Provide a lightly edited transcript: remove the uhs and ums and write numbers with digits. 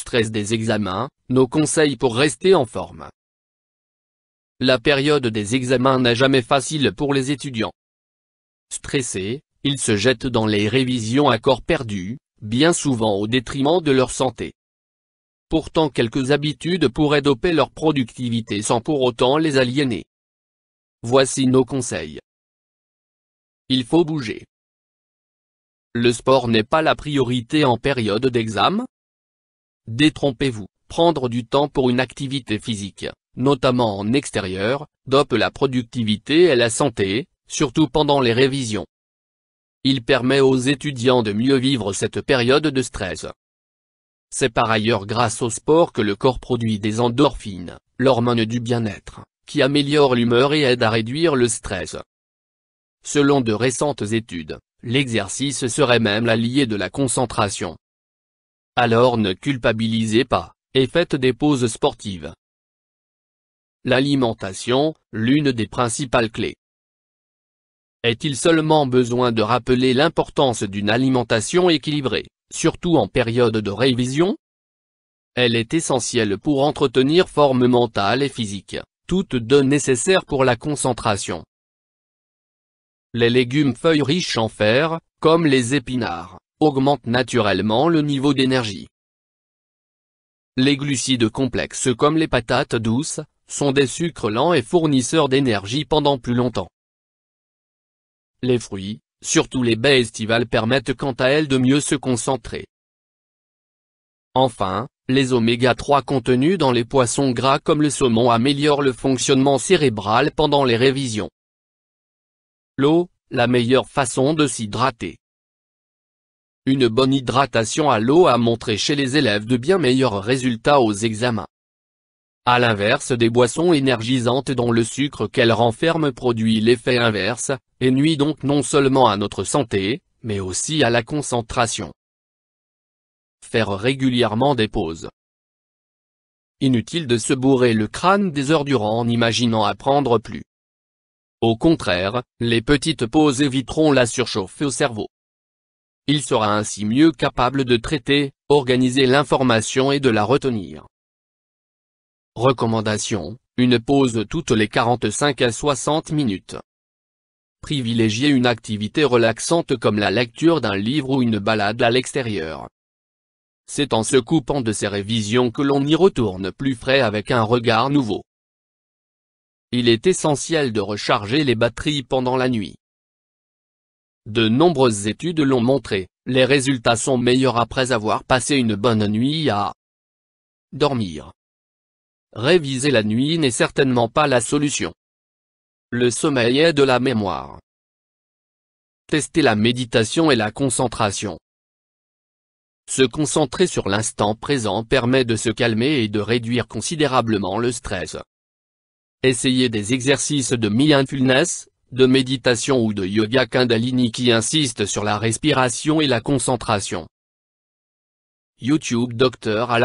stress des examens, nos conseils pour rester en forme. La période des examens n'est jamais facile pour les étudiants. Stressés, ils se jettent dans les révisions à corps perdu, bien souvent au détriment de leur santé. Pourtant quelques habitudes pourraient doper leur productivité sans pour autant les aliéner. Voici nos conseils. Il faut bouger. Le sport n'est pas la priorité en période d'examen? Détrompez-vous, prendre du temps pour une activité physique, notamment en extérieur, dope la productivité et la santé, surtout pendant les révisions. Il permet aux étudiants de mieux vivre cette période de stress. C'est par ailleurs grâce au sport que le corps produit des endorphines, l'hormone du bien-être, qui améliore l'humeur et aide à réduire le stress. Selon de récentes études, l'exercice serait même l'allié de la concentration. Alors ne culpabilisez pas, et faites des pauses sportives. L'alimentation, l'une des principales clés. Est-il seulement besoin de rappeler l'importance d'une alimentation équilibrée, surtout en période de révision? Elle est essentielle pour entretenir forme mentale et physique, toutes deux nécessaires pour la concentration. Les légumes feuilles riches en fer, comme les épinards, augmentent naturellement le niveau d'énergie. Les glucides complexes comme les patates douces, sont des sucres lents et fournisseurs d'énergie pendant plus longtemps. Les fruits, surtout les baies estivales permettent quant à elles de mieux se concentrer. Enfin, les oméga-3 contenus dans les poissons gras comme le saumon améliorent le fonctionnement cérébral pendant les révisions. L'eau, la meilleure façon de s'hydrater. Une bonne hydratation à l'eau a montré chez les élèves de bien meilleurs résultats aux examens. À l'inverse des boissons énergisantes dont le sucre qu'elles renferment produit l'effet inverse, et nuit donc non seulement à notre santé, mais aussi à la concentration. Faire régulièrement des pauses. Inutile de se bourrer le crâne des heures durant en imaginant apprendre plus. Au contraire, les petites pauses éviteront la surchauffe au cerveau. Il sera ainsi mieux capable de traiter, organiser l'information et de la retenir. Recommandation, une pause toutes les 45 à 60 minutes. Privilégiez une activité relaxante comme la lecture d'un livre ou une balade à l'extérieur. C'est en se coupant de ces révisions que l'on y retourne plus frais avec un regard nouveau. Il est essentiel de recharger les batteries pendant la nuit. De nombreuses études l'ont montré, les résultats sont meilleurs après avoir passé une bonne nuit à dormir. Réviser la nuit n'est certainement pas la solution. Le sommeil aide la mémoire. Testez la méditation et la concentration. Se concentrer sur l'instant présent permet de se calmer et de réduire considérablement le stress. Essayez des exercices de mindfulness, de méditation ou de yoga Kundalini qui insistent sur la respiration et la concentration. YouTube Docteur à la